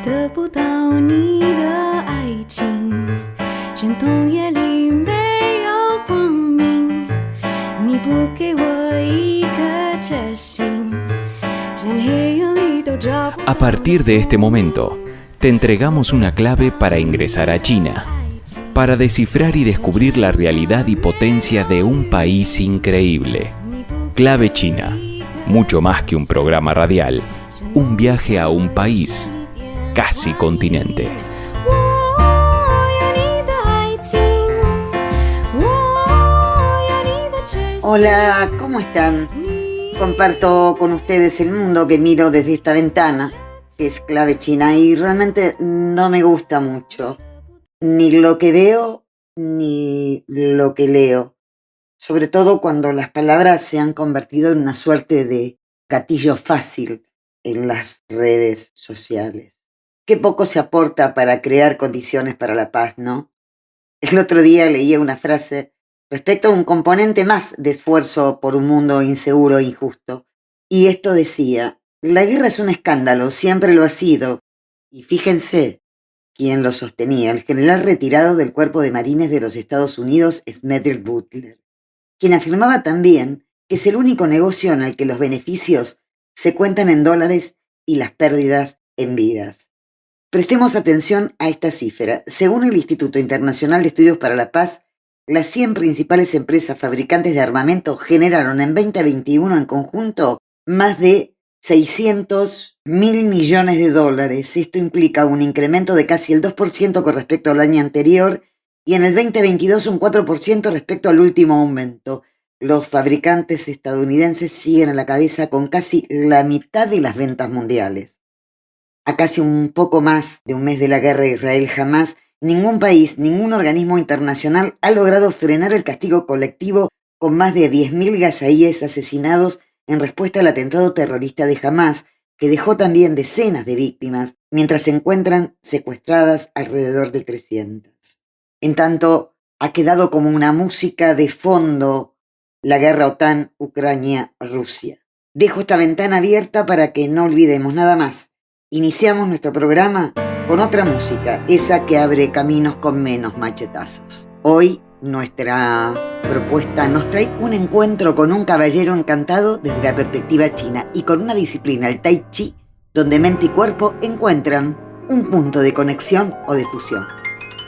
得不到你的爱情，山洞夜里没有光明，你不给我一颗决心，山黑夜里都找不到。 A partir de este momento, te entregamos una clave para ingresar a China, para descifrar y descubrir la realidad y potencia de un país increíble. Clave China, mucho más que un programa radial, un viaje a un país, casi continente. Hola, ¿cómo están? Comparto con ustedes el mundo que miro desde esta ventana, que es Clave China, y realmente no me gusta mucho, ni lo que veo, ni lo que leo, sobre todo cuando las palabras se han convertido en una suerte de gatillo fácil en las redes sociales. Qué poco se aporta para crear condiciones para la paz, ¿no? El otro día leía una frase respecto a un componente más de esfuerzo por un mundo inseguro e injusto. Y esto decía: la guerra es un escándalo, siempre lo ha sido. Y fíjense quién lo sostenía, el general retirado del Cuerpo de Marines de los Estados Unidos, Smedley Butler, quien afirmaba también que es el único negocio en el que los beneficios se cuentan en dólares y las pérdidas en vidas. Prestemos atención a esta cifra. Según el Instituto Internacional de Estudios para la Paz, las 100 principales empresas fabricantes de armamento generaron en 2021 en conjunto más de 600.000 millones de dólares. Esto implica un incremento de casi el 2% con respecto al año anterior y en el 2022 un 4% respecto al último aumento. Los fabricantes estadounidenses siguen a la cabeza con casi la mitad de las ventas mundiales. A casi un poco más de un mes de la guerra de Israel-Hamás, ningún país, ningún organismo internacional ha logrado frenar el castigo colectivo con más de 10.000 gazaíes asesinados en respuesta al atentado terrorista de Hamás, que dejó también decenas de víctimas, mientras se encuentran secuestradas alrededor de 300. En tanto, ha quedado como una música de fondo la guerra OTAN-Ucrania-Rusia. Dejo esta ventana abierta para que no olvidemos nada más. Iniciamos nuestro programa con otra música, esa que abre caminos con menos machetazos. Hoy nuestra propuesta nos trae un encuentro con un caballero encantado desde la perspectiva china y con una disciplina, el Tai Chi, donde mente y cuerpo encuentran un punto de conexión o de fusión.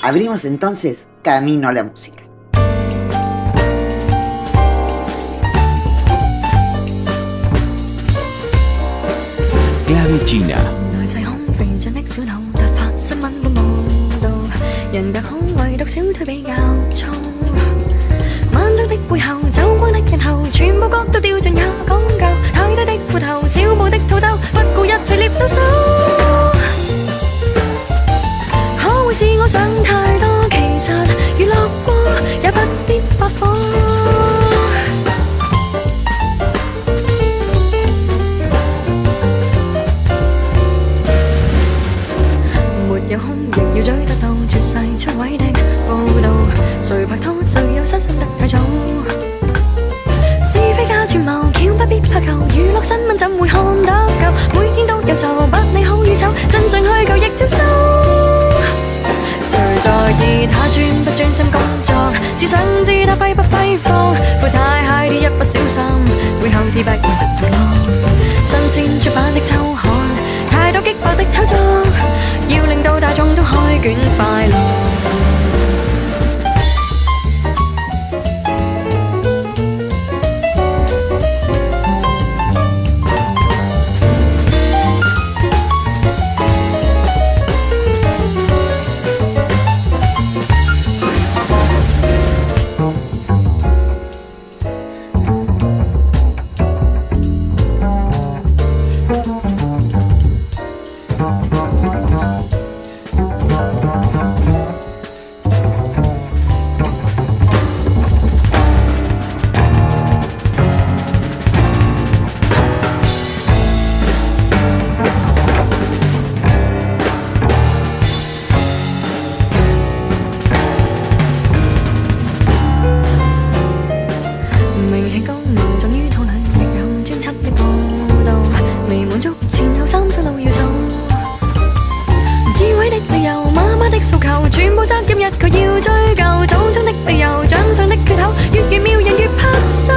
Abrimos entonces camino a la música. Clave China. 新聞都報道，人格好唯獨小腿比較粗。晚鐘的背後，走光的日後，全部角度掉盡也講究。太低的褲頭，小步的肚兜，不顧一切獵到手。可會是我想太多？其實娛樂過，也不必發火。有空亦要追得到絕世出位的報導，誰拍拖誰又失身得太早，是非加串謀巧不必怕求，娛樂新聞怎會看得夠？每天都有仇，不理好與醜，真相虛構亦接收。誰在意他專不專心工作？只想知他揮不揮霍，會太 high 啲一不小心，背後啲不然不落。新鮮出版的週刊，太多激爆的炒作，要令到大眾都開卷快樂。責任一個要追究，種種的理由，掌上的缺口，越妙人越拍手。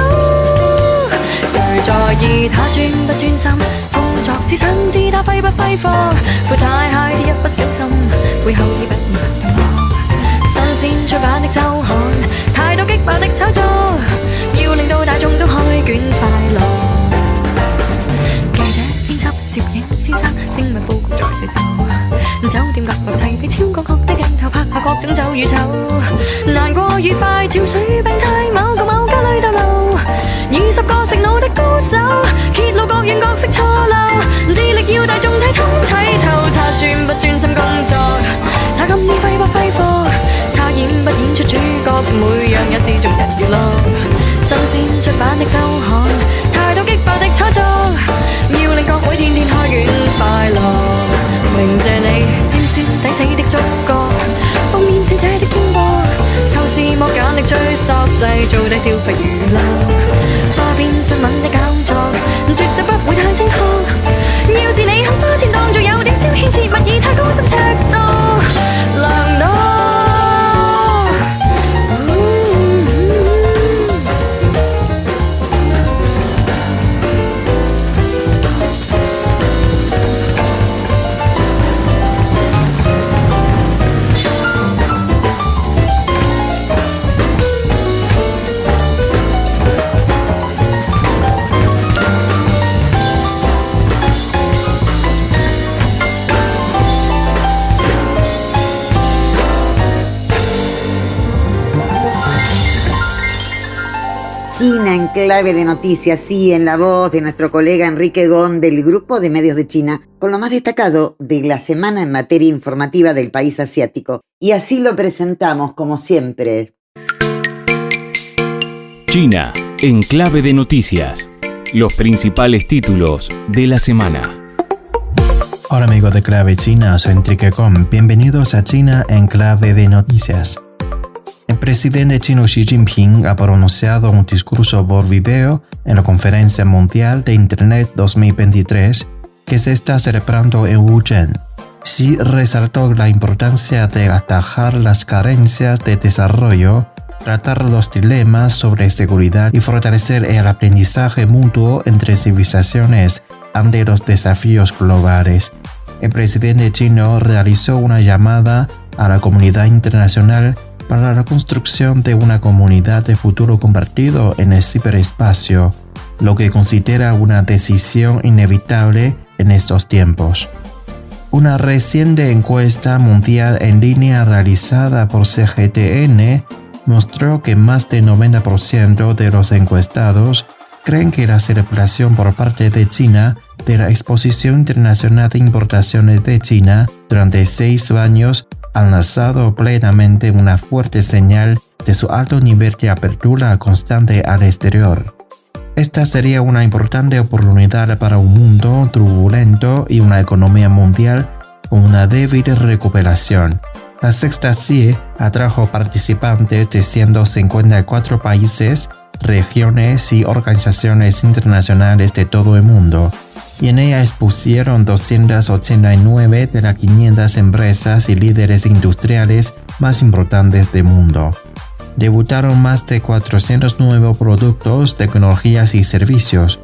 誰在意他專不專心？工作只想知他揮不揮霍，闊太嗨的一不小心，背後已不能停落。新鮮出版的週刊，太多激爆的炒作，要令到大眾都開卷快樂。記者、編輯、攝影先生，精密佈局在四周，酒店閣樓齊備超廣闊的鏡頭，拍下各種酒與醜，難過愉快，潮水病態，某個某家裏逗留，20個食腦的高手，揭露各樣角色錯漏，致力要大眾睇通睇透。他專不專心工作？他今年揮不揮霍？他演不演出主角？每樣也是眾人娛樂。新鮮出版的週刊，太多激爆的炒作，要令各位天天開卷快樂。鳴謝你尖酸抵死的中國，封面小姐的經過，抽絲剝繭力追溯，製造低消費娛樂。花邊新聞的搞作，絕對不會太正確。要是你肯花錢當做有點消遣，切勿以太高深尺度量度。China en clave de noticias, sí, en la voz de nuestro colega Enrique Gon del Grupo de Medios de China, con lo más destacado de la semana en materia informativa del país asiático. Y así lo presentamos, como siempre. China en clave de noticias. Los principales títulos de la semana. Hola amigos de Clave China, soy Enrique Gon. Bienvenidos a China en clave de noticias. El presidente chino Xi Jinping ha pronunciado un discurso por video en la Conferencia Mundial de Internet 2023 que se está celebrando en Wuzhen. Xi resaltó la importancia de atajar las carencias de desarrollo, tratar los dilemas sobre seguridad y fortalecer el aprendizaje mutuo entre civilizaciones ante los desafíos globales. El presidente chino realizó una llamada a la comunidad internacional para la construcción de una comunidad de futuro compartido en el ciberespacio, lo que considera una decisión inevitable en estos tiempos. Una reciente encuesta mundial en línea realizada por CGTN mostró que más del 90% de los encuestados creen que la celebración por parte de China de la Exposición Internacional de Importaciones de China durante 6 años ha lanzado plenamente una fuerte señal de su alto nivel de apertura constante al exterior. Esta sería una importante oportunidad para un mundo turbulento y una economía mundial con una débil recuperación. La sexta CIE atrajo participantes de 154 países, regiones y organizaciones internacionales de todo el mundo, y en ella expusieron 289 de las 500 empresas y líderes industriales más importantes del mundo. Debutaron más de 400 nuevos productos, tecnologías y servicios.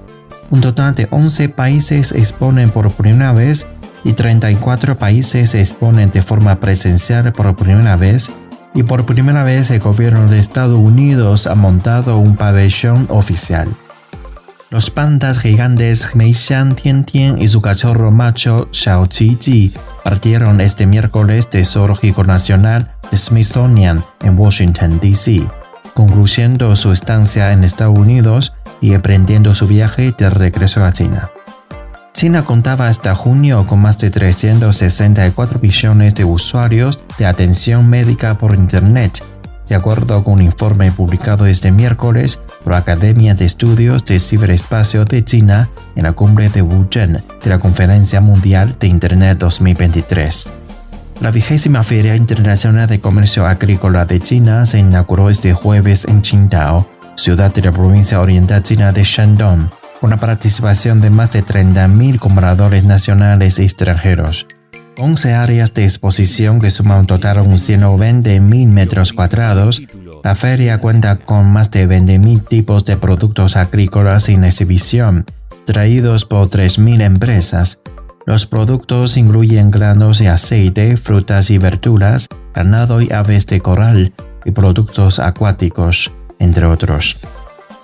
Un total de 11 países exponen por primera vez y 34 países exponen de forma presencial por primera vez, y por primera vez el gobierno de Estados Unidos ha montado un pabellón oficial. Los pandas gigantes Meishan Tiantian y su cachorro macho Xiao Qi partieron este miércoles del Zoológico Nacional de Smithsonian en Washington, D.C., concluyendo su estancia en Estados Unidos y emprendiendo su viaje de regreso a China. China contaba hasta junio con más de 364 millones de usuarios de atención médica por Internet, de acuerdo con un informe publicado este miércoles por la Academia de Estudios del Ciberespacio de China en la cumbre de Wuzhen de la Conferencia Mundial de Internet 2023. La 20ª Feria Internacional de Comercio Agrícola de China se inauguró este jueves en Qingdao, ciudad de la provincia oriental china de Shandong, con la participación de más de 30.000 compradores nacionales y extranjeros. 11 áreas de exposición que suman un total de 120.000 metros cuadrados, la feria cuenta con más de 20.000 tipos de productos agrícolas en exhibición, traídos por 3.000 empresas. Los productos incluyen granos y aceite, frutas y verduras, ganado y aves de corral, y productos acuáticos, entre otros.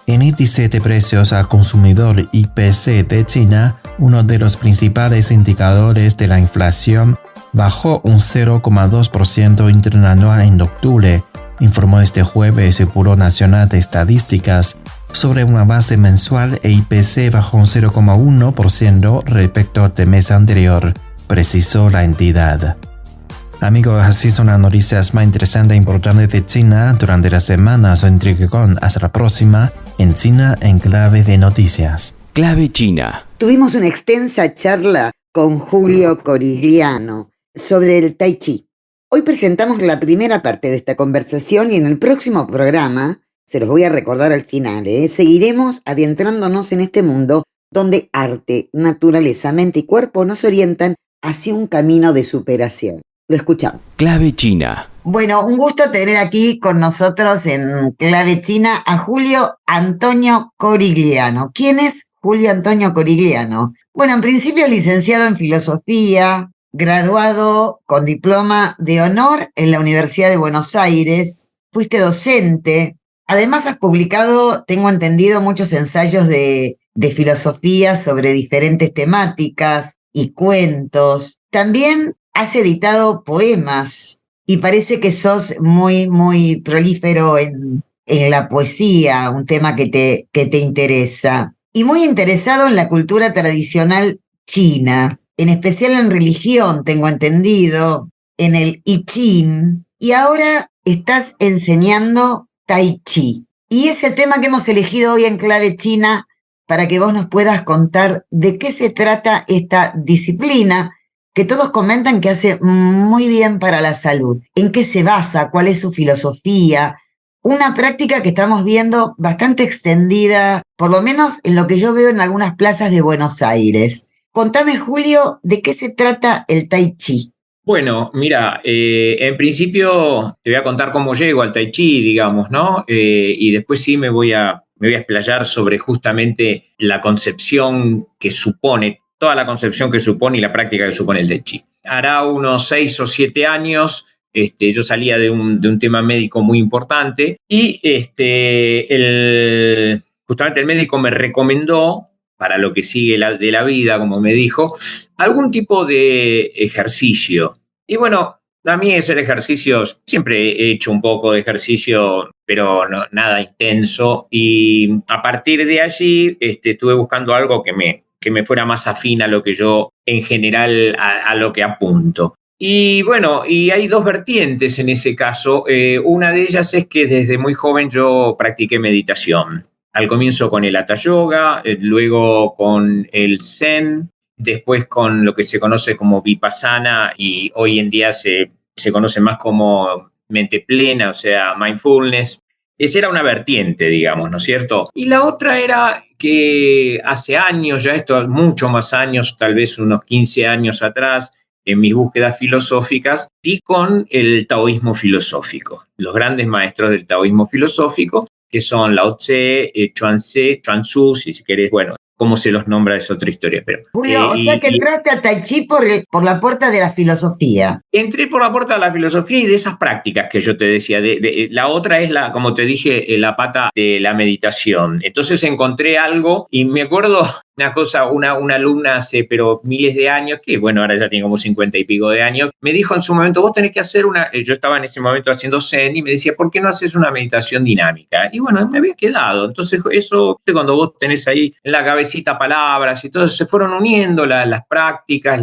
El índice de precios al consumidor IPC de China, uno de los principales indicadores de la inflación, bajó un 0,2% interanual en octubre, informó este jueves el Buró Nacional de Estadísticas. Sobre una base mensual, el IPC bajó un 0,1% respecto al mes anterior, precisó la entidad. Amigos, así son las noticias más interesantes e importantes de China durante la semana. Soy Enrique Con. Hasta la próxima en China en Clave de Noticias. Clave China. Tuvimos una extensa charla con Julio Corigliano sobre el Tai Chi. Hoy presentamos la primera parte de esta conversación y en el próximo programa, se los voy a recordar al final, seguiremos adentrándonos en este mundo donde arte, naturaleza, mente y cuerpo nos orientan hacia un camino de superación. Lo escuchamos. Clave China. Bueno, un gusto tener aquí con nosotros en Clave China a Julio Antonio Corigliano. ¿Quién es Julio Antonio Corigliano? Bueno, en principio licenciado en filosofía, graduado con diploma de honor en la Universidad de Buenos Aires, fuiste docente. Además has publicado, tengo entendido, muchos ensayos de filosofía sobre diferentes temáticas y cuentos. También has editado poemas y parece que sos muy prolífero en la poesía, un tema que te interesa. Y muy interesado en la cultura tradicional china, en especial en religión, tengo entendido, en el I Ching. Y ahora estás enseñando Tai Chi. Y es el tema que hemos elegido hoy en Clave China para que vos nos puedas contar de qué se trata esta disciplina que todos comentan que hace muy bien para la salud. ¿En qué se basa? ¿Cuál es su filosofía? Una práctica que estamos viendo bastante extendida, por lo menos en lo que yo veo en algunas plazas de Buenos Aires. Contame, Julio, ¿de qué se trata el Tai Chi? Bueno, mira, en principio te voy a contar cómo llego al Tai Chi, digamos, ¿no? Y después sí me voy a explayar sobre justamente la concepción que supone, toda la concepción que supone y la práctica que supone el Tai Chi. Hará unos 6 o 7 años, yo salía de un tema médico muy importante y justamente el médico me recomendó, para lo que sigue de la vida, como me dijo, algún tipo de ejercicio. Y bueno, a mí hacer ejercicios, siempre he hecho un poco de ejercicio, pero no, nada intenso. Y a partir de allí estuve buscando algo que me fuera más afín a lo que yo, en general, a lo que apunto. Y bueno, y hay dos vertientes en ese caso. Una de ellas es que desde muy joven yo practiqué meditación. Al comienzo con el Hatha Yoga, luego con el Zen, después con lo que se conoce como Vipassana y hoy en día se conoce más como mente plena, o sea, mindfulness. Esa era una vertiente, digamos, ¿no es cierto? Y la otra era que hace años, ya esto, mucho más años, tal vez unos 15 años atrás, en mis búsquedas filosóficas, y con el taoísmo filosófico, los grandes maestros del taoísmo filosófico, que son Lao Tse, Chuang Tse, Chuang Tzu, si querés, bueno, cómo se los nombra es otra historia. Pero, Julio, o sea que entraste a Tai Chi por la puerta de la filosofía. Entré por la puerta de la filosofía y de esas prácticas que yo te decía. La otra es, como te dije, la pata de la meditación. Entonces encontré algo y me acuerdo una cosa, una alumna hace pero miles de años, que bueno, ahora ya tiene como 50 y pico de años, me dijo en su momento, vos tenés que hacer yo estaba en ese momento haciendo Zen y me decía, ¿por qué no haces una meditación dinámica? Y bueno, me había quedado. Entonces eso, cuando vos tenés ahí en la cabecita palabras y todo, se fueron uniendo las prácticas,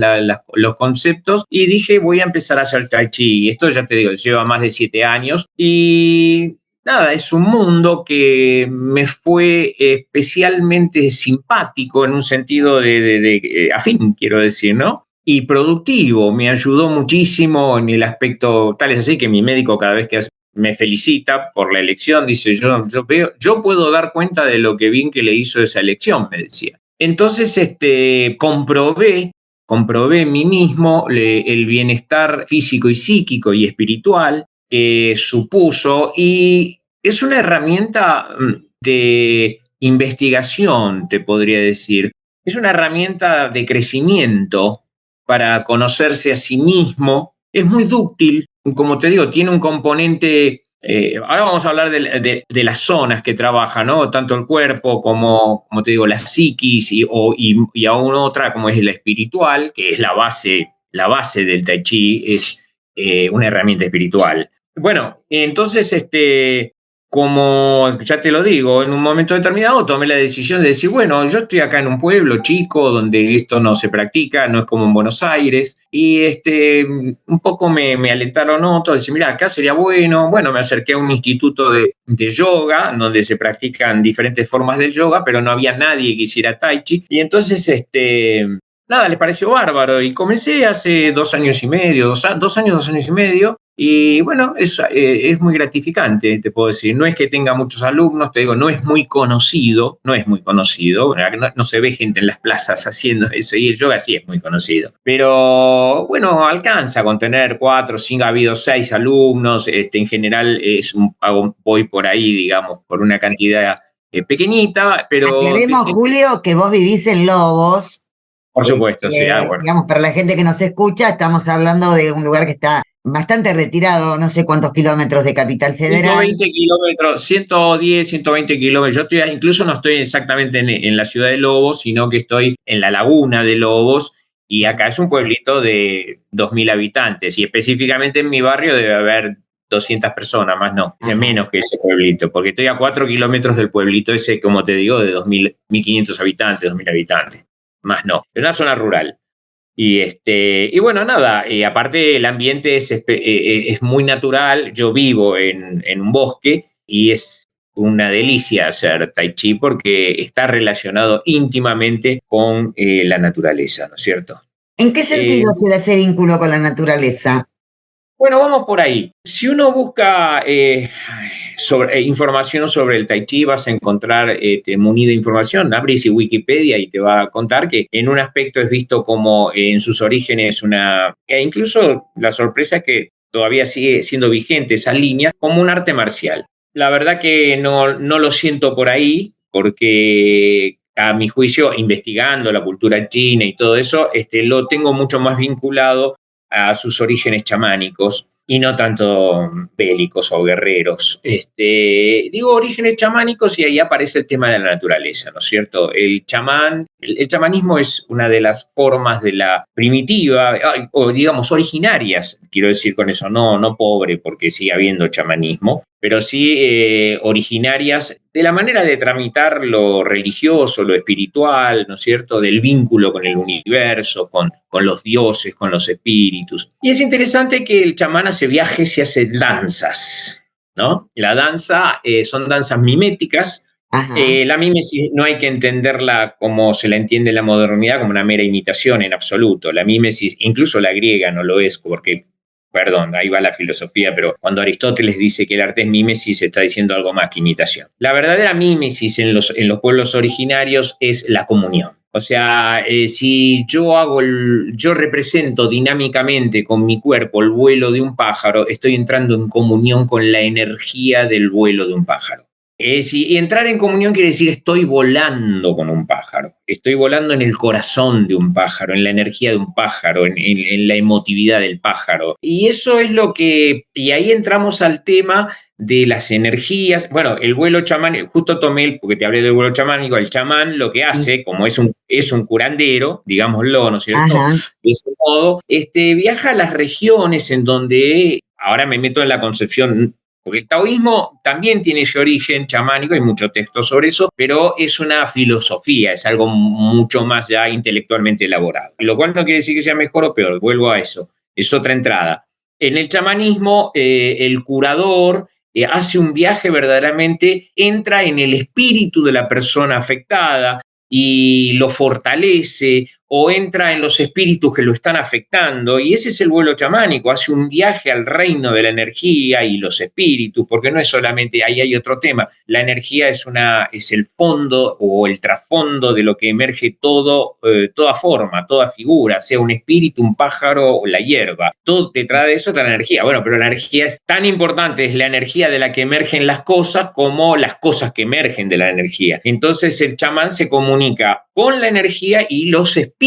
los conceptos y dije, voy a empezar a hacer Tai Chi. Y esto ya te digo, lleva más de 7 años y nada, es un mundo que me fue especialmente simpático en un sentido de afín, quiero decir, ¿no? Y productivo, me ayudó muchísimo en el aspecto, tal es así que mi médico cada vez que me felicita por la elección, dice, yo puedo dar cuenta de lo que bien que le hizo esa elección, me decía. Entonces comprobé comprobé en mí mismo el bienestar físico y psíquico y espiritual que supuso, y es una herramienta de investigación, te podría decir. Es una herramienta de crecimiento para conocerse a sí mismo. Es muy dúctil, como te digo, tiene un componente. Ahora vamos a hablar de las zonas que trabaja, ¿no? Tanto el cuerpo como te digo, la psiquis y aún otra como es la espiritual, que es la base del Tai Chi, es una herramienta espiritual. Bueno, entonces, como ya te lo digo, en un momento determinado tomé la decisión de decir, bueno, yo estoy acá en un pueblo chico donde esto no se practica, no es como en Buenos Aires, y un poco me alentaron otros, decir, mira, acá sería bueno. Bueno, me acerqué a un instituto de yoga, donde se practican diferentes formas del yoga, pero no había nadie que hiciera Tai Chi, y entonces, nada, les pareció bárbaro, y comencé hace 2 años y medio, 2 años y medio, y bueno, es muy gratificante, te puedo decir. No es que tenga muchos alumnos, te digo, no es muy conocido, no se ve gente en las plazas haciendo eso, y el yoga sí es muy conocido. Pero bueno, alcanza con tener 4, 5, ha habido 6 alumnos, en general voy por ahí, digamos, por una cantidad pequeñita, pero... Aclaremos, Julio, que vos vivís en Lobos. Por supuesto, sí, bueno. Digamos, para la gente que nos escucha, estamos hablando de un lugar que está bastante retirado, no sé cuántos kilómetros de Capital Federal. 120 kilómetros, 110, 120 kilómetros. Incluso no estoy exactamente en la ciudad de Lobos, sino que estoy en la laguna de Lobos, y acá es un pueblito de 2.000 habitantes, y específicamente en mi barrio debe haber 200 personas, más no, es menos que ese pueblito, porque estoy a 4 kilómetros del pueblito ese, como te digo, de 1.500 habitantes, 2.000 habitantes, más no, es una zona rural. Y bueno, nada, aparte el ambiente es muy natural. Yo vivo en un bosque y es una delicia hacer Tai Chi porque está relacionado íntimamente con la naturaleza, ¿no es cierto? ¿En qué sentido se da ese vínculo con la naturaleza? Bueno, vamos por ahí. Si uno busca información sobre el Tai Chi, vas a encontrar munido de información. Abrís Wikipedia y te va a contar que en un aspecto es visto como en sus orígenes e incluso la sorpresa es que todavía sigue siendo vigente esa línea, como un arte marcial. La verdad que no lo siento por ahí, porque a mi juicio, investigando la cultura china y todo eso, lo tengo mucho más vinculado a sus orígenes chamánicos y no tanto bélicos o guerreros. Digo orígenes chamánicos y ahí aparece el tema de la naturaleza, ¿no es cierto? El chamanismo es una de las formas de la primitiva, o digamos originarias, quiero decir con eso, no pobre, porque sigue habiendo chamanismo, pero sí originarias de la manera de tramitar lo religioso, lo espiritual, ¿no es cierto?, del vínculo con el universo, con los dioses, con los espíritus. Y es interesante que el chamán hace viajes y hace danzas, ¿no? La danza son danzas miméticas. La mímesis no hay que entenderla como se la entiende en la modernidad, como una mera imitación en absoluto. La mímesis, incluso la griega no lo es, porque... Perdón, ahí va la filosofía, pero cuando Aristóteles dice que el arte es mímesis, está diciendo algo más que imitación. La verdadera mímesis en los pueblos originarios es la comunión. O sea, si yo represento dinámicamente con mi cuerpo el vuelo de un pájaro, estoy entrando en comunión con la energía del vuelo de un pájaro. Y entrar en comunión quiere decir estoy volando con un pájaro, estoy volando en el corazón de un pájaro, en la energía de un pájaro, en la emotividad del pájaro. Y eso es y ahí entramos al tema de las energías. Bueno, el vuelo chamánico, justo tomé, porque te hablé del vuelo chamánico, el chamán lo que hace, como es un curandero, digámoslo, ¿no es cierto? De ese modo, viaja a las regiones en donde, ahora me meto en la concepción, porque el taoísmo también tiene ese origen chamánico, hay mucho texto sobre eso, pero es una filosofía, es algo mucho más ya intelectualmente elaborado. Lo cual no quiere decir que sea mejor o peor, vuelvo a eso, es otra entrada. En el chamanismo, el curador hace un viaje verdaderamente, entra en el espíritu de la persona afectada, y lo fortalece o entra en los espíritus que lo están afectando, y ese es el vuelo chamánico, hace un viaje al reino de la energía y los espíritus, porque no es solamente, ahí hay otro tema, la energía es el fondo o el trasfondo de lo que emerge toda forma, toda figura, sea un espíritu, un pájaro o la hierba, todo te trae eso, la energía. Bueno, pero la energía es tan importante, es la energía de la que emergen las cosas como las cosas que emergen de la energía. Entonces el chamán se comunica con la energía y los espíritus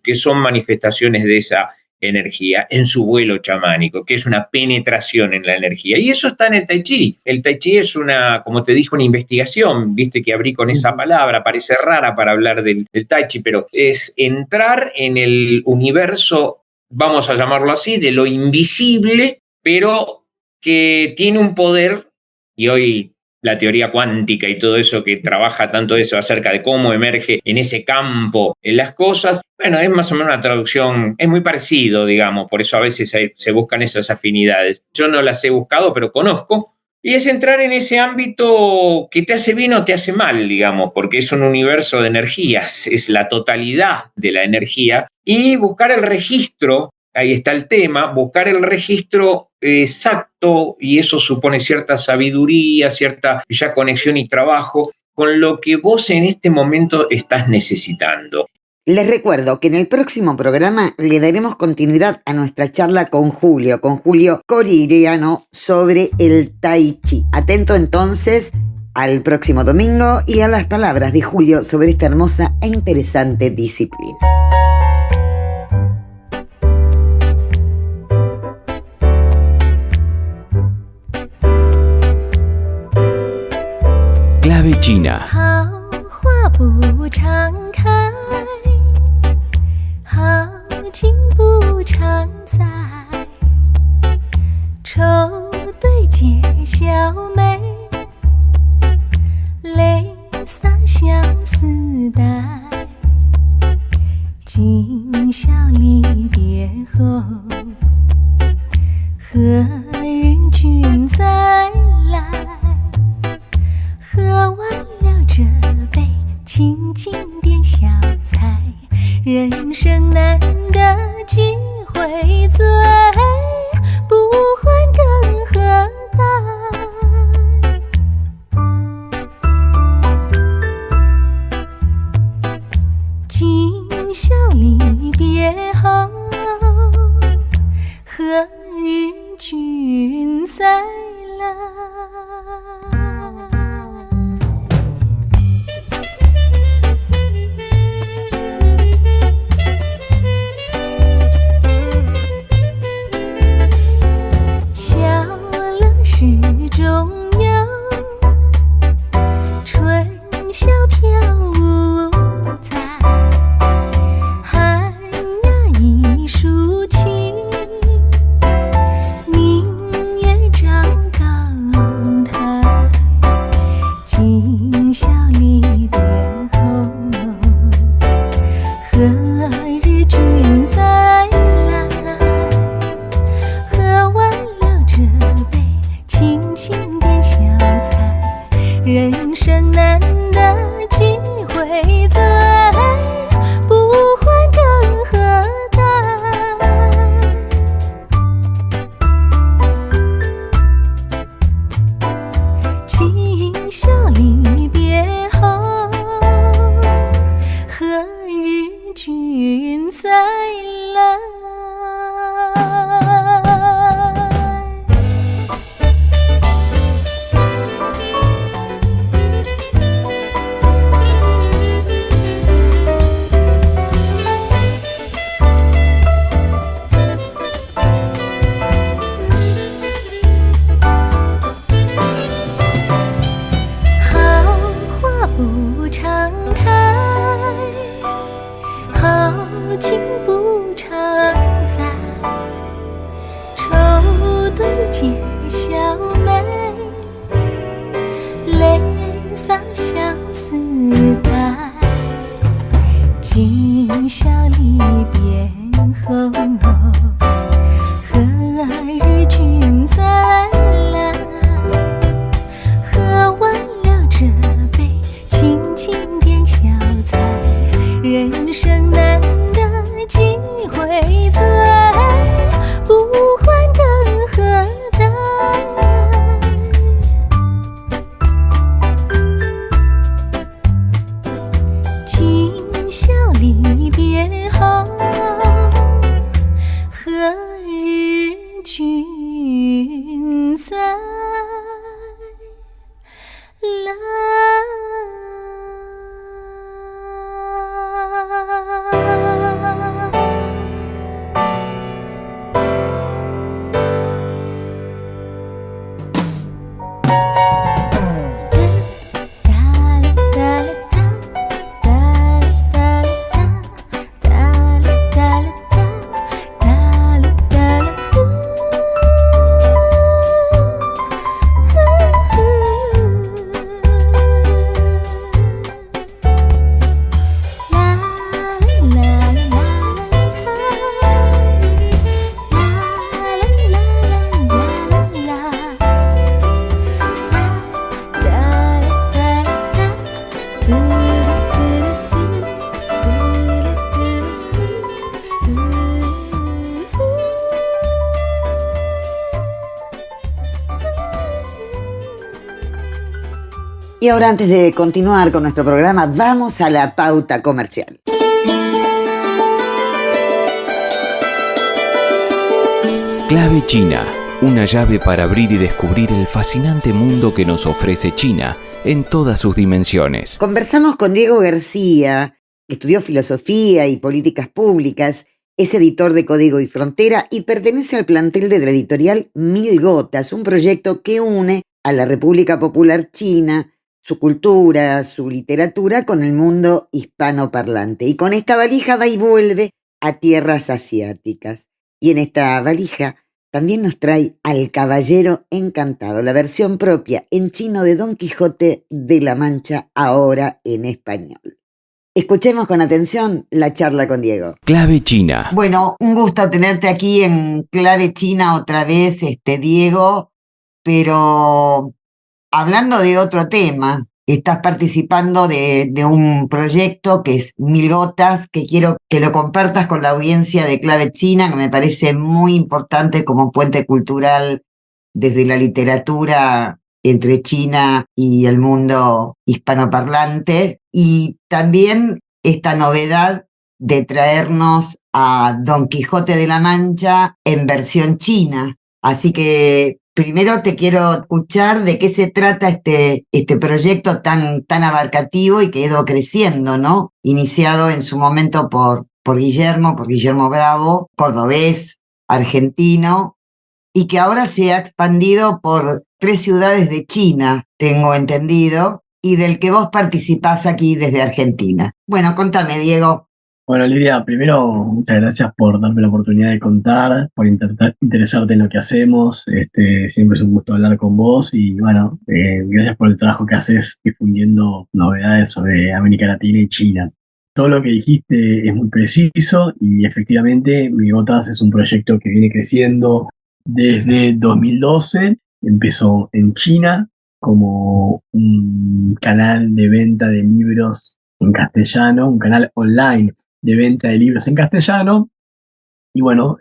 que son manifestaciones de esa energía en su vuelo chamánico, que es una penetración en la energía. Y eso está en el Tai Chi. El Tai Chi es como te dije, una investigación, viste que abrí con esa palabra, parece rara para hablar del Tai Chi, pero es entrar en el universo, vamos a llamarlo así, de lo invisible, pero que tiene un poder, y hoy la teoría cuántica y todo eso que trabaja tanto eso acerca de cómo emerge en ese campo en las cosas, bueno, es más o menos una traducción, es muy parecido, digamos, por eso a veces se buscan esas afinidades. Yo no las he buscado, pero conozco, y es entrar en ese ámbito que te hace bien o te hace mal, digamos, porque es un universo de energías, es la totalidad de la energía, y buscar el registro. Ahí está el tema, buscar el registro exacto, y eso supone cierta sabiduría, cierta ya conexión y trabajo con lo que vos en este momento estás necesitando. Les recuerdo que en el próximo programa le daremos continuidad a nuestra charla con Julio Corigliano, sobre el Tai Chi. Atento entonces al próximo domingo y a las palabras de Julio sobre esta hermosa e interesante disciplina. Clave China. 好花不常开，好景不常在，愁对解笑眉，泪洒相思带。今宵离别后，何日君再来？喝完了这杯清静点小菜，人生难得几回醉，不欢更何待？今宵离别后，何日君再来？中有春宵飘无在，寒鸦一抒情，明月照高台。今宵离别后，何日君再来？喝完了这杯清清点小菜，人生难得几回醉，不欢更何待？今宵离别后，何日君再来？情不常在，愁对解笑眉，泪洒相思带。今宵离别后，何日君再来？喝完了这杯清清点小人生难得几回醉，不还更何待？今宵离别后，何日君再Y ahora, antes de continuar con nuestro programa, vamos a la pauta comercial. Clave China, una llave para abrir y descubrir el fascinante mundo que nos ofrece China en todas sus dimensiones. Conversamos con Diego García, que estudió filosofía y políticas públicas, es editor de Código y Frontera y pertenece al plantel de la editorial Mil Gotas, un proyecto que une a la República Popular China, su cultura, su literatura con el mundo hispanoparlante. Y con esta valija va y vuelve a tierras asiáticas. Y en esta valija también nos trae al Caballero Encantado, la versión propia en chino de Don Quijote de la Mancha, ahora en español. Escuchemos con atención la charla con Diego. Clave China. Bueno, un gusto tenerte aquí en Clave China otra vez, Diego, pero hablando de otro tema, estás participando de un proyecto que es Mil Gotas, que quiero que lo compartas con la audiencia de Clave China, que me parece muy importante como puente cultural desde la literatura entre China y el mundo hispanoparlante, y también esta novedad de traernos a Don Quijote de la Mancha en versión china. Así que primero te quiero escuchar de qué se trata este proyecto tan abarcativo y que ha ido creciendo, ¿no? Iniciado en su momento por Guillermo Bravo, cordobés, argentino, y que ahora se ha expandido por 3 ciudades de China, tengo entendido, y del que vos participás aquí desde Argentina. Bueno, contame, Diego. Bueno, Lidia, primero, muchas gracias por darme la oportunidad de contar, por interesarte en lo que hacemos. Siempre es un gusto hablar con vos y, bueno, gracias por el trabajo que haces difundiendo novedades sobre América Latina y China. Todo lo que dijiste es muy preciso y, efectivamente, Mil Gotas es un proyecto que viene creciendo desde 2012. Empezó en China como un canal de venta de libros en castellano, un canal online de venta de libros en castellano, y bueno,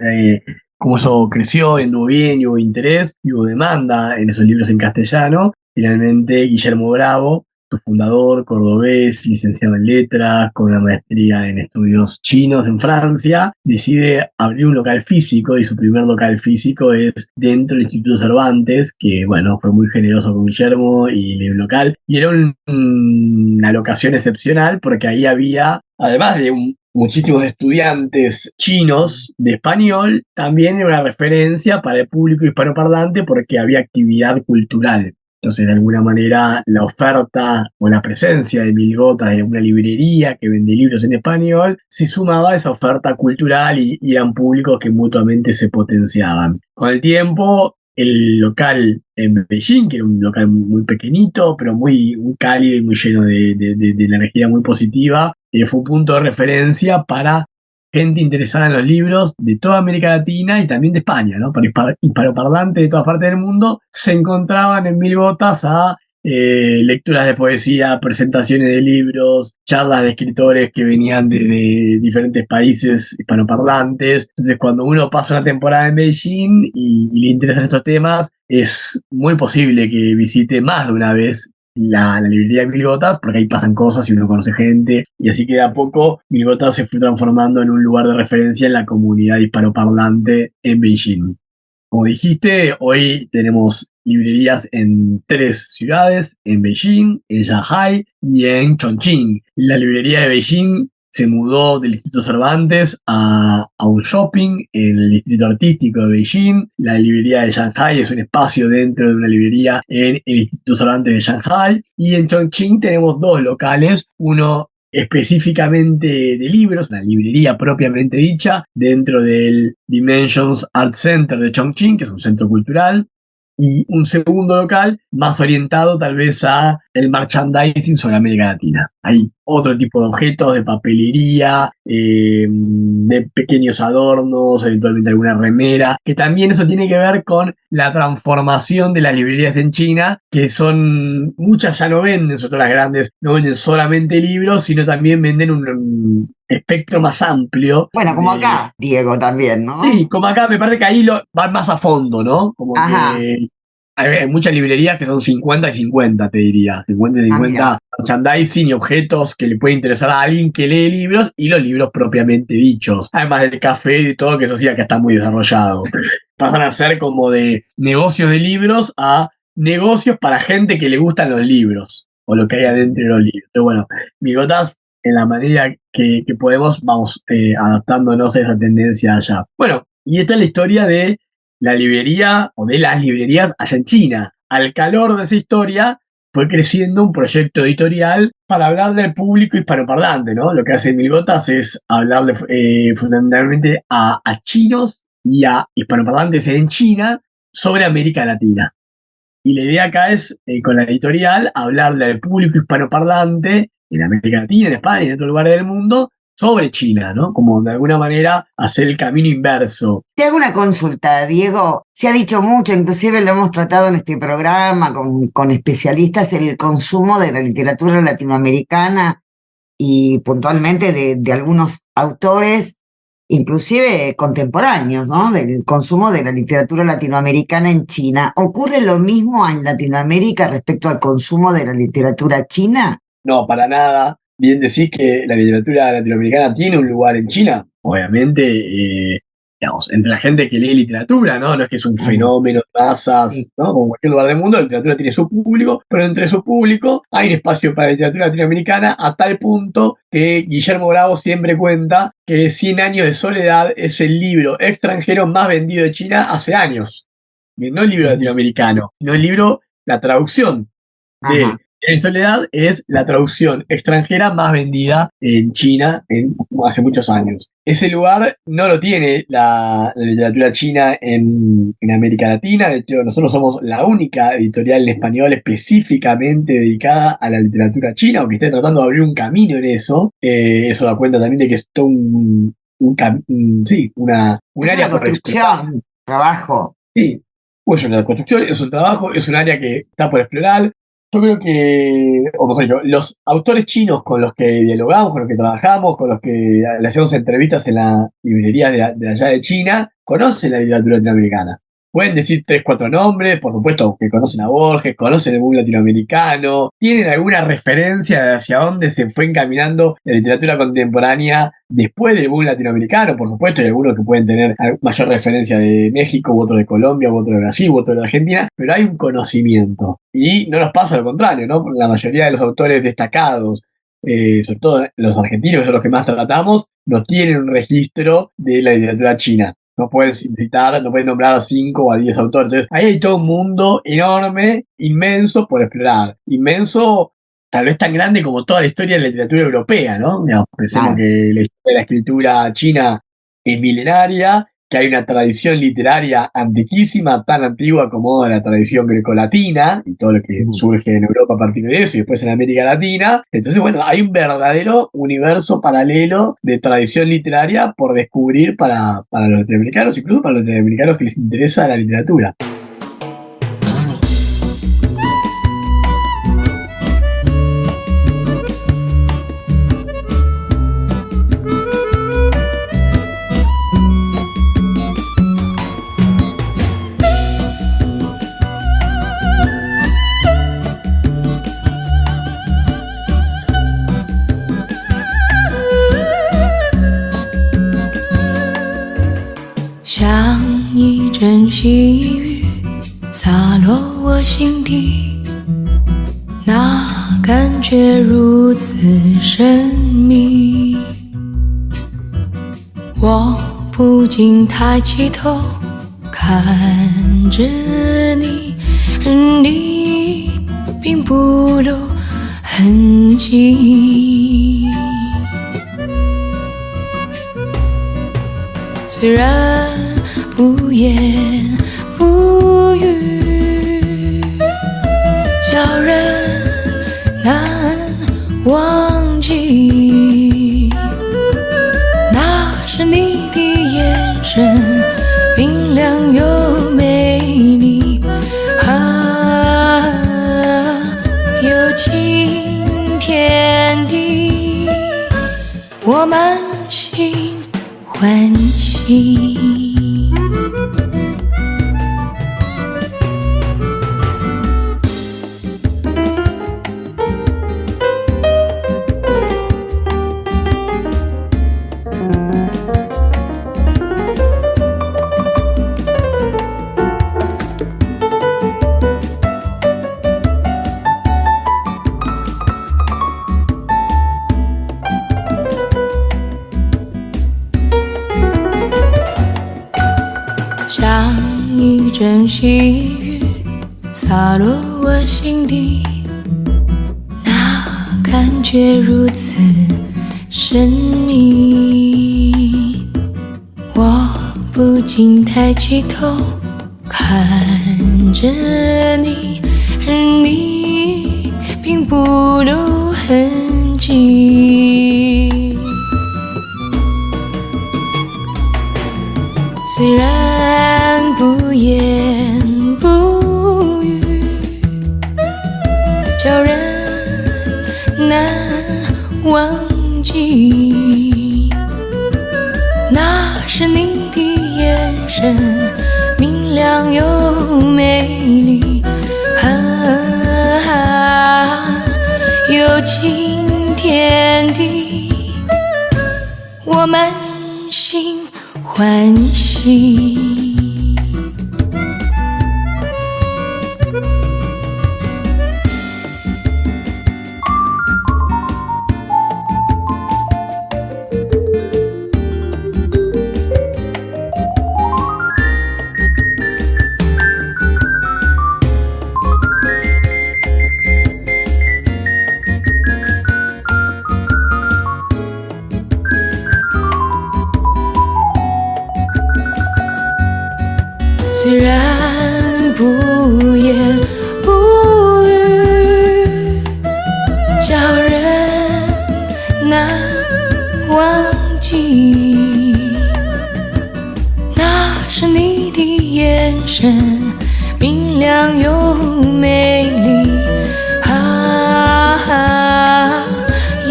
como eso creció, anduvo bien, y hubo interés, y hubo demanda en esos libros en castellano, finalmente Guillermo Bravo, su fundador, cordobés, licenciado en letras, con una maestría en estudios chinos en Francia, decide abrir un local físico, y su primer local físico es dentro del Instituto Cervantes, que bueno, fue muy generoso con Guillermo y el local, y era una locación excepcional porque ahí había, además de muchísimos estudiantes chinos de español, también era una referencia para el público hispanoparlante porque había actividad cultural. Entonces, de alguna manera, la oferta o la presencia de Mil Gotas en una librería que vende libros en español se sumaba a esa oferta cultural y eran públicos que mutuamente se potenciaban. Con el tiempo, el local en Beijing, que era un local muy pequeñito, pero muy cálido y muy lleno de energía muy positiva, fue un punto de referencia para gente interesada en los libros de toda América Latina y también de España, ¿no? Para hispanoparlantes de todas partes del mundo se encontraban en Mil Gotas a lecturas de poesía, presentaciones de libros, charlas de escritores que venían de diferentes países hispanoparlantes. Entonces, cuando uno pasa una temporada en Beijing y le interesan estos temas, es muy posible que visite más de una vez la librería de Mil Gotas, porque ahí pasan cosas y uno conoce gente, y así que de a poco Mil Gotas se fue transformando en un lugar de referencia en la comunidad hispanoparlante en Beijing. Como dijiste, hoy tenemos librerías en 3 ciudades, en Beijing, en Shanghai y en Chongqing. La librería de Beijing se mudó del Distrito Cervantes a un shopping en el Distrito Artístico de Beijing. La librería de Shanghai es un espacio dentro de una librería en el Distrito Cervantes de Shanghai. Y en Chongqing tenemos 2 locales, uno específicamente de libros, una librería propiamente dicha, dentro del Dimensions Art Center de Chongqing, que es un centro cultural, y un segundo local más orientado tal vez a el merchandising sobre América Latina. Hay otro tipo de objetos, de papelería, de pequeños adornos, eventualmente alguna remera, que también eso tiene que ver con la transformación de las librerías en China, que son, muchas ya no venden, sobre todo las grandes, no venden solamente libros, sino también venden un espectro más amplio. Bueno, como acá, Diego, también, ¿no? Sí, como acá, me parece que ahí van más a fondo, ¿no? Como Ajá. que hay muchas librerías que son 50 y 50, te diría. 50 y 50 merchandising y objetos que le pueden interesar a alguien que lee libros y los libros propiamente dichos. Además del café y de todo, que eso sí acá está muy desarrollado. Pasan a ser como de negocios de libros a negocios para gente que le gustan los libros o lo que hay adentro de los libros. Entonces, bueno, Bigotas, en la manera que podemos, vamos adaptándonos a esa tendencia allá. Bueno, y esta es la historia de la librería o de las librerías allá en China. Al calor de esa historia fue creciendo un proyecto editorial para hablar del público hispanoparlante, ¿no? Lo que hace Mil Gotas es hablarle fundamentalmente a chinos y a hispanoparlantes en China sobre América Latina. Y la idea acá es, con la editorial, hablarle al público hispanoparlante en América Latina, en España y en otros lugares del mundo, sobre China, ¿no? Como de alguna manera hacer el camino inverso. Te hago una consulta, Diego. Se ha dicho mucho, inclusive lo hemos tratado en este programa con especialistas, el consumo de la literatura latinoamericana y puntualmente de algunos autores, inclusive contemporáneos, ¿no? Del consumo de la literatura latinoamericana en China. ¿Ocurre lo mismo en Latinoamérica respecto al consumo de la literatura china? No, para nada. Bien decís que la literatura latinoamericana tiene un lugar en China. Obviamente, digamos, entre la gente que lee literatura, ¿no? No es que es un fenómeno de masas, ¿no? Como en cualquier lugar del mundo, la literatura tiene su público, pero entre su público hay un espacio para la literatura latinoamericana a tal punto que Guillermo Bravo siempre cuenta que 100 años de soledad es el libro extranjero más vendido de China hace años. No el libro latinoamericano, sino el libro, la traducción de Ajá. En Soledad es la traducción extranjera más vendida en China hace muchos años. Ese lugar no lo tiene la literatura china en América Latina. De hecho, nosotros somos la única editorial en español específicamente dedicada a la literatura china, aunque esté tratando de abrir un camino en eso. Eso da cuenta también de que es todo un área por construcción, trabajo. Sí, pues una construcción, es un trabajo, es un área que está por explorar. Yo creo que, o mejor dicho, los autores chinos con los que dialogamos, con los que trabajamos, con los que le hacemos entrevistas en la librería de allá de China, conocen la literatura latinoamericana. Pueden decir 3, 4 nombres, por supuesto que conocen a Borges, conocen el boom latinoamericano, tienen alguna referencia de hacia dónde se fue encaminando la literatura contemporánea después del boom latinoamericano, por supuesto, hay algunos que pueden tener mayor referencia de México, u otro de Colombia, u otro de Brasil, u otro de Argentina, pero hay un conocimiento. Y no nos pasa lo contrario, ¿no? La mayoría de los autores destacados, sobre todo los argentinos, que son los que más tratamos, no tienen un registro de la literatura china. No pueden citar, no pueden nombrar a 5 o a 10 autores. Entonces, ahí hay todo un mundo enorme, inmenso por explorar. Inmenso, tal vez tan grande como toda la historia de la literatura europea, ¿no? Digamos, pensemos que la historia de la escritura china es milenaria, que hay una tradición literaria antiquísima, tan antigua como la tradición grecolatina, y todo lo que surge en Europa a partir de eso, y después en América Latina. Entonces, bueno, hay un verdadero universo paralelo de tradición literaria por descubrir para los latinoamericanos, incluso para los latinoamericanos que les interesa la literatura. 阵细雨洒落我心底，那感觉如此神秘。我不禁抬起头看着你，而你并不留痕迹。虽然不言不语，叫人难忘记。那是你的眼神，明亮又美丽，有晴天地，我满心欢喜。像一阵细雨洒落我心底，那感觉如此神秘。我不禁抬起头看着你，而你并不留痕迹。虽然不言不语，叫人难忘记。那是你的眼神，明亮又美丽，有晴天地，我满心欢喜。虽然不言不语，叫人难忘记。那是你的眼神，明亮又美丽，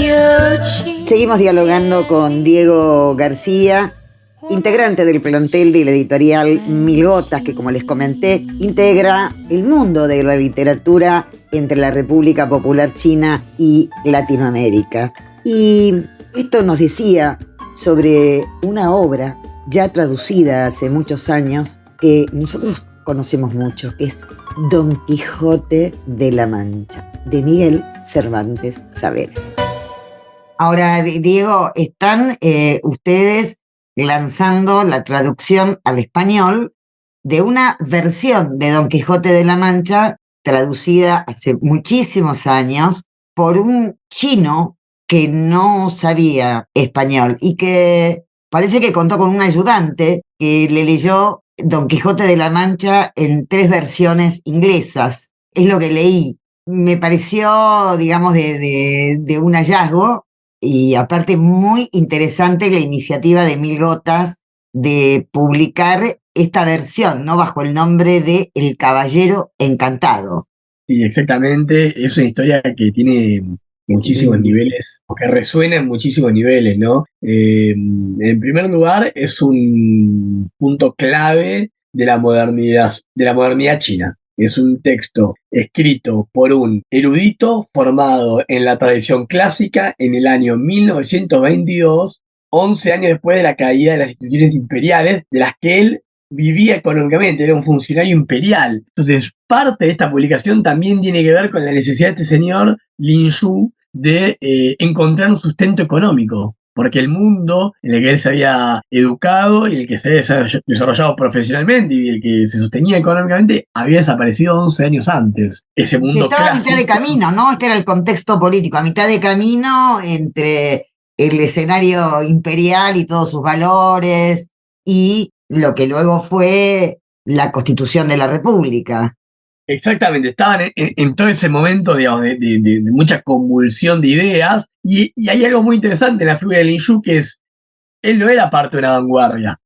有情。 Seguimos dialogando con Diego García, integrante del plantel de la editorial Mil Gotas, que, como les comenté, integra el mundo de la literatura entre la República Popular China y Latinoamérica. Y esto nos decía sobre una obra ya traducida hace muchos años que nosotros conocemos mucho, que es Don Quijote de la Mancha, de Miguel Cervantes Saavedra. Ahora, Diego, están ustedes lanzando la traducción al español de una versión de Don Quijote de la Mancha traducida hace muchísimos años por un chino que no sabía español y que parece que contó con un ayudante que le leyó Don Quijote de la Mancha en 3 versiones inglesas. Es lo que leí. Me pareció, digamos, de un hallazgo. Y aparte muy interesante la iniciativa de Mil Gotas de publicar esta versión, ¿no? Bajo el nombre de El Caballero Encantado. Sí, exactamente. Es una historia que tiene muchísimos niveles, o que resuena en muchísimos niveles, ¿no? En primer lugar, es un punto clave de la modernidad china. Es un texto escrito por un erudito formado en la tradición clásica en el año 1922, 11 años después de la caída de las instituciones imperiales, de las que él vivía económicamente, era un funcionario imperial. Entonces, parte de esta publicación también tiene que ver con la necesidad de este señor Lin Yu de encontrar un sustento económico, porque el mundo en el que él se había educado y en el que se había desarrollado profesionalmente y el que se sostenía económicamente había desaparecido 11 años antes. Ese Se mundo estaba a clásico. mitad de camino, ¿no? Este era el contexto político, a mitad de camino entre el escenario imperial y todos sus valores y lo que luego fue la constitución de la República. Exactamente, estaban en todo ese momento, digamos, de mucha convulsión de ideas, y hay algo muy interesante en la figura de Lin Yu, que es, él no era parte de una vanguardia,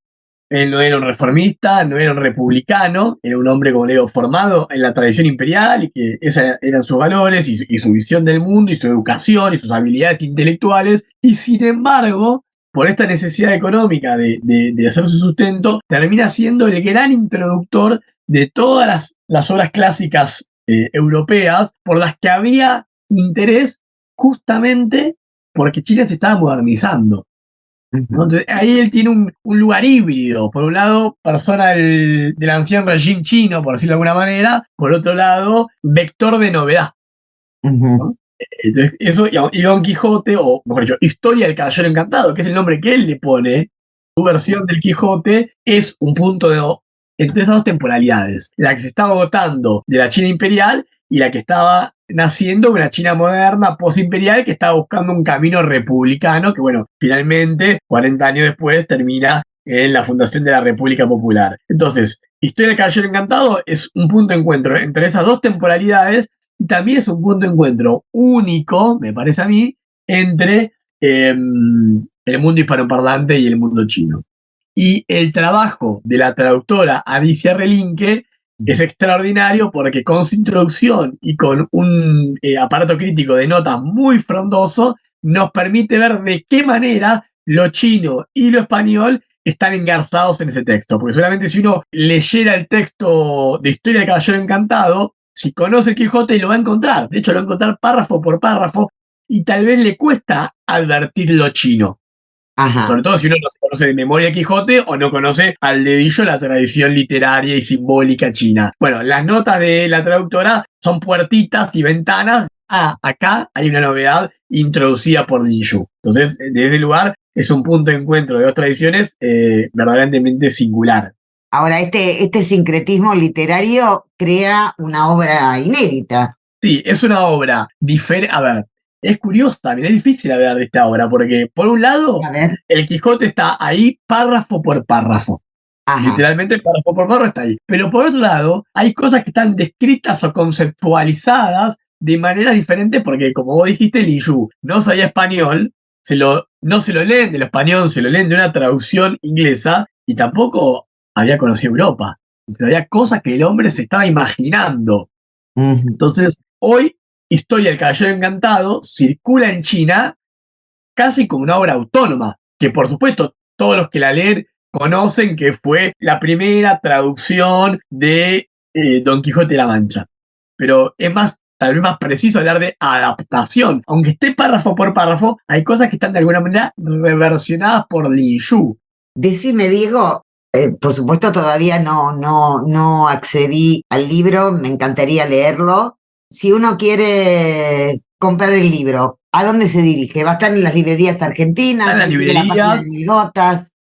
él no era un reformista, no era un republicano, era un hombre, como le digo, formado en la tradición imperial, y que esos eran sus valores, y su visión del mundo, y su educación, y sus habilidades intelectuales, y sin embargo, por esta necesidad económica de hacer su sustento, termina siendo el gran introductor de todas las obras clásicas europeas por las que había interés justamente porque China se estaba modernizando, ¿no? Entonces, ahí él tiene un lugar híbrido. Por un lado, persona del anciano régimen chino, por decirlo de alguna manera. Por otro lado, vector de novedad. ¿No? Entonces, eso, y Don Quijote, o mejor dicho, Historia del Caballero Encantado, que es el nombre que él le pone, su versión del Quijote, es un punto entre esas dos temporalidades. La que se estaba agotando de la China imperial y la que estaba naciendo una China moderna, postimperial, que estaba buscando un camino republicano, que bueno, finalmente, 40 años después, termina en la fundación de la República Popular. Entonces, Historia del Caballero Encantado es un punto de encuentro entre esas dos temporalidades y también es un punto de encuentro único, me parece a mí, entre el mundo hispanoparlante y el mundo chino. Y el trabajo de la traductora Alicia Relinque es extraordinario porque con su introducción y con un aparato crítico de notas muy frondoso, nos permite ver de qué manera lo chino y lo español están engarzados en ese texto. Porque solamente si uno leyera el texto de Historia del Caballero Encantado, si conoce el Quijote lo va a encontrar. De hecho, lo va a encontrar párrafo por párrafo y tal vez le cuesta advertir lo chino. Ajá. Sobre todo si uno no se conoce de memoria Quijote o no conoce al dedillo la tradición literaria y simbólica china. Bueno, las notas de la traductora son puertitas y ventanas. Acá hay una novedad introducida por Lin Yu. Entonces, desde ese lugar es un punto de encuentro de dos tradiciones verdaderamente singular. Ahora, este sincretismo literario crea una obra inédita. Sí, es una obra diferente. A ver, es curioso también, es difícil hablar de esta obra, porque por un lado, el Quijote está ahí párrafo por párrafo. Ajá. Literalmente párrafo por párrafo está ahí. Pero por otro lado, hay cosas que están descritas o conceptualizadas de manera diferente, porque como vos dijiste, Lin Yu no sabía español, no se lo leen del español, se lo leen de una traducción inglesa, y tampoco había conocido Europa. Entonces, había cosas que el hombre se estaba imaginando. Entonces, hoy, Historia del Caballero Encantado circula en China casi como una obra autónoma, que por supuesto todos los que la leen conocen que fue la primera traducción de Don Quijote de la Mancha. Pero es tal vez más preciso hablar de adaptación. Aunque esté párrafo por párrafo, hay cosas que están de alguna manera reversionadas por Lin Yu. Decime, Diego, por supuesto todavía no accedí al libro, me encantaría leerlo. Si uno quiere comprar el libro, ¿a dónde se dirige? ¿Va a estar en las librerías argentinas? En las librerías.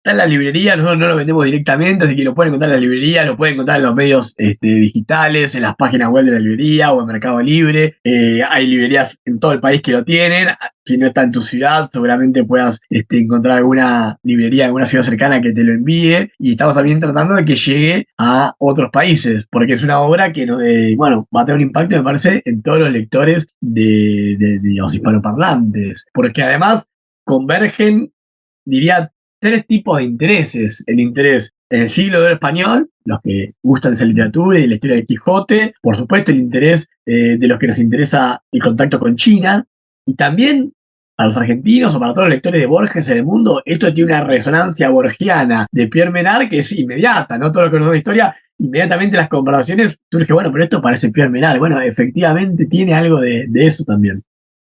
Está en la librería, nosotros no lo vendemos directamente, así que lo pueden encontrar en la librería, lo pueden encontrar en los medios digitales, en las páginas web de la librería o en Mercado Libre. Hay librerías en todo el país que lo tienen. Si no está en tu ciudad, seguramente puedas encontrar alguna librería en alguna ciudad cercana que te lo envíe. Y estamos también tratando de que llegue a otros países, porque es una obra que va a tener un impacto, me parece, en todos los lectores de los hispanoparlantes. Porque además convergen, diría, 3 tipos de intereses. El interés en el siglo de oro español, los que gustan de esa literatura y la historia de Quijote. Por supuesto, el interés de los que nos interesa el contacto con China. Y también, para los argentinos o para todos los lectores de Borges en el mundo, esto tiene una resonancia borgiana de Pierre Menard que es inmediata, ¿no? Todo lo que nos da la historia, inmediatamente las comparaciones surge, bueno, pero esto parece Pierre Menard. Bueno, efectivamente tiene algo de eso también.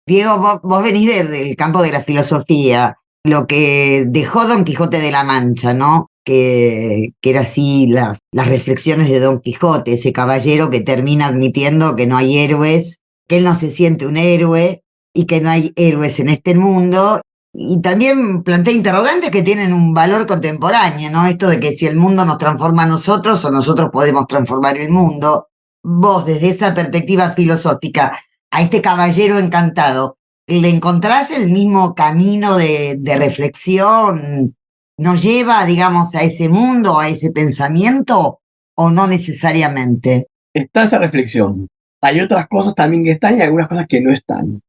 Diego, vos venís del campo de la filosofía. Lo que dejó Don Quijote de la Mancha, ¿no? que era así las reflexiones de Don Quijote, ese caballero que termina admitiendo que no hay héroes, que él no se siente un héroe y que no hay héroes en este mundo. Y también plantea interrogantes que tienen un valor contemporáneo, ¿no? Esto de que si el mundo nos transforma a nosotros o nosotros podemos transformar el mundo. Vos, desde esa perspectiva filosófica, a este caballero encantado, ¿le encontrás el mismo camino de reflexión? ¿Nos lleva, digamos, a ese mundo, a ese pensamiento, o no necesariamente? Está esa reflexión. Hay otras cosas también que están y algunas cosas que no están.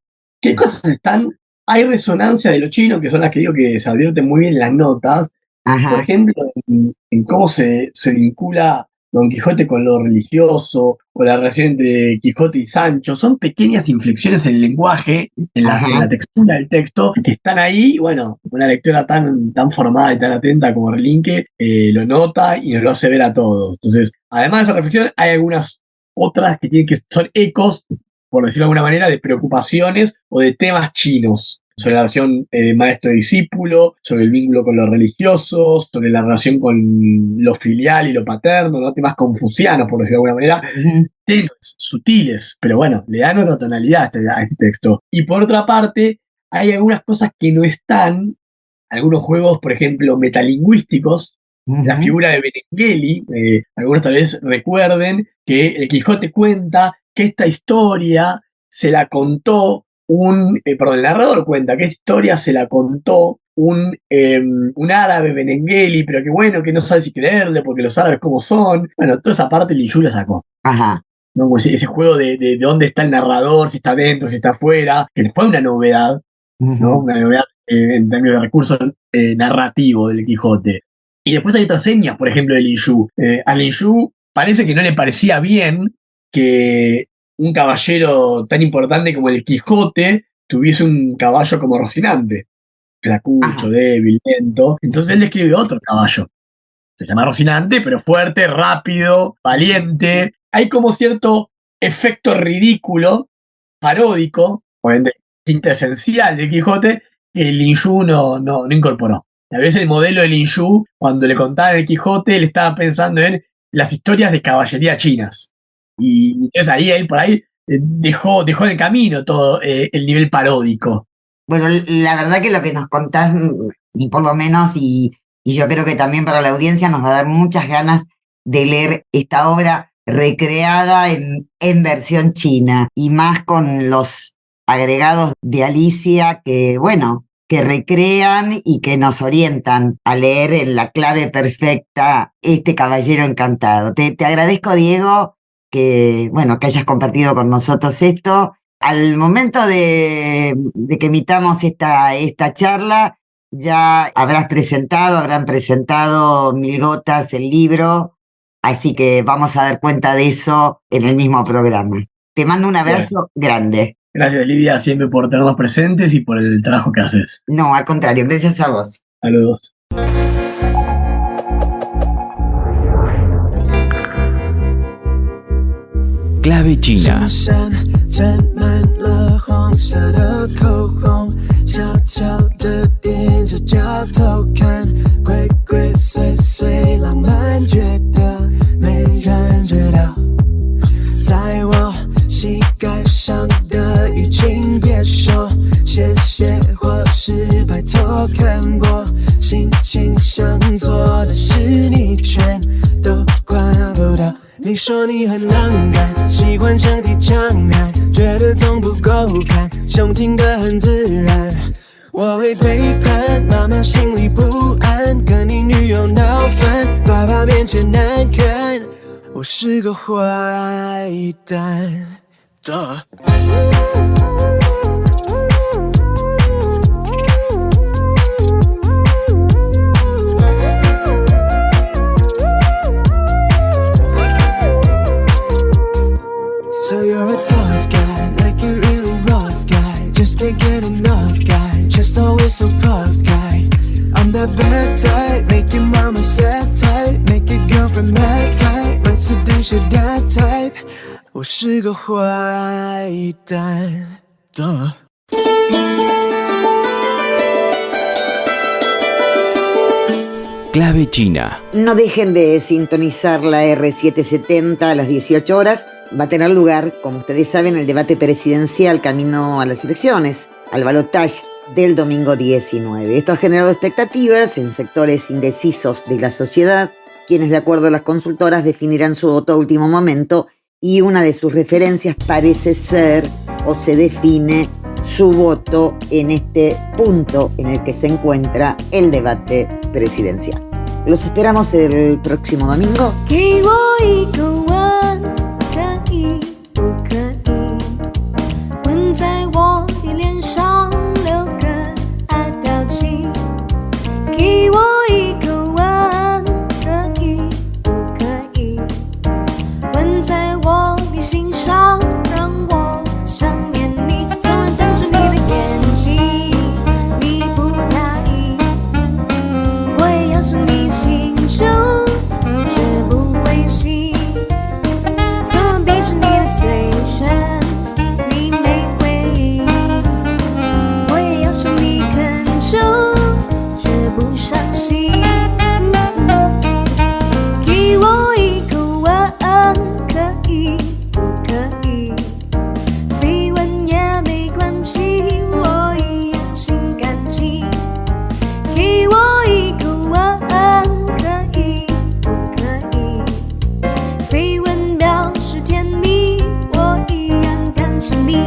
¿Qué cosas están? Hay resonancia de lo chino, que son las que digo que se advierten muy bien en las notas. Ajá. Por ejemplo, en cómo se vincula Don Quijote con lo religioso, o la relación entre Quijote y Sancho. Son pequeñas inflexiones en el lenguaje, en la textura del texto, que están ahí. Y bueno, una lectora tan formada y tan atenta como Relinque lo nota y nos lo hace ver a todos. Entonces, además de esa reflexión, hay algunas otras que son ecos, por decirlo de alguna manera, de preocupaciones o de temas chinos, sobre la relación maestro-discípulo, sobre el vínculo con los religiosos, sobre la relación con lo filial y lo paterno, ¿no? Temas confucianos, por decirlo de alguna manera, tenues, sutiles, pero bueno, le dan otra tonalidad a este texto. Y por otra parte, hay algunas cosas que no están, algunos juegos, por ejemplo, metalingüísticos. La figura de Benengeli, algunos tal vez recuerden que el Quijote cuenta que esta historia se la contó el narrador cuenta que esta historia se la contó un árabe Benengeli, pero que bueno, que no sabe si creerle porque los árabes cómo son. Bueno, toda esa parte Lin Yu la sacó. Ajá. ¿No? Pues ese juego de dónde está el narrador, si está dentro, si está afuera, que fue una novedad, ¿no? Una novedad en términos de recurso narrativo del Quijote. Y después hay otras señas, por ejemplo, de Lin Yu. A Lin Yu parece que no le parecía bien que un caballero tan importante como el Quijote tuviese un caballo como Rocinante, flacucho, débil, lento. Entonces él le escribe otro caballo. Se llama Rocinante, pero fuerte, rápido, valiente. Hay como cierto efecto ridículo, paródico, obviamente quintesencial de Quijote, que Lin Yu no incorporó. A veces el modelo de Lin Yu, cuando le contaban el Quijote, él estaba pensando en las historias de caballería chinas. Y entonces él por ahí dejó en el camino todo el nivel paródico. Bueno, la verdad que lo que nos contás, y por lo menos, y yo creo que también para la audiencia nos va a dar muchas ganas de leer esta obra recreada en versión china, y más con los agregados de Alicia que, bueno, que recrean y que nos orientan a leer en la clave perfecta este Caballero Encantado. Te agradezco, Diego, que hayas compartido con nosotros esto. Al momento de que emitamos esta charla, ya habrán presentado Mil Gotas, el libro, así que vamos a dar cuenta de eso en el mismo programa. Te mando un abrazo grande. Gracias, Lidia, siempre por tenernos presentes y por el trabajo que haces. No, al contrario, gracias a vos. Saludos. Clave China.你说你很难感，喜欢上提长难，觉得总不够看，胸挺得很自然。我会背叛，妈妈心里不安，跟你女友闹翻，爸爸面前难看，我是个坏蛋。So you're a tough guy, like a really rough guy. Just can't get enough guy, just always so puffed guy. I'm that bad type, make your mama sad type, make your girlfriend mad type, might seduce your dad type. 我是个坏蛋。Clave China. No dejen de sintonizar la R770 a las 18 horas. Va a tener lugar, como ustedes saben, el debate presidencial camino a las elecciones, al balotaje del domingo 19. Esto ha generado expectativas en sectores indecisos de la sociedad, quienes de acuerdo a las consultoras definirán su voto a último momento, y una de sus referencias parece ser o se define su voto en este punto en el que se encuentra el debate presidencial. Los esperamos el próximo domingo. 给我一个吻，可以不可以？吻在我的脸上，留个爱表情。给我一个吻，可以不可以？吻在我的心上，让我想念你。昨晚瞪着你的眼睛，你不答应，我也要是你心中，绝不灰心。昨晚闭着你的嘴唇，你没回应，我也要是你恳求，绝不伤心。给我一个吻，可以不可以？飞吻也没关系，我一样心甘情。给我一个吻，可以不可以？飞吻表示甜蜜，我一样感情你。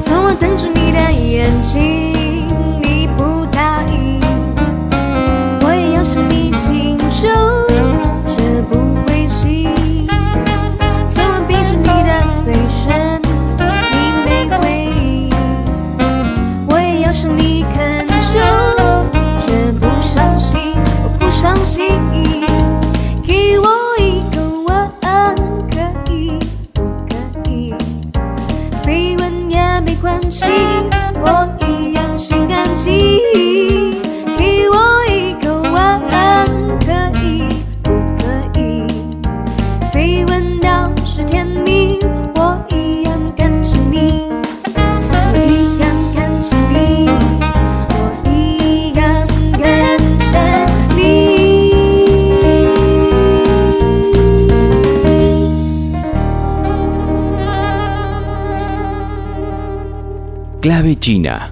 昨晚瞪着你的眼睛，你不答应，我也要是你心中，绝不灰心。昨晚闭着你的嘴唇，你没回应，我也要是你恳求，绝不伤心，我不伤心。给我一个吻，可以不可以？飞吻也没关系，我一样心甘情。给我一个吻，可以不可以？飞吻表示甜蜜，我一样感情你，我一样感情你，我一样感情你。Clave China.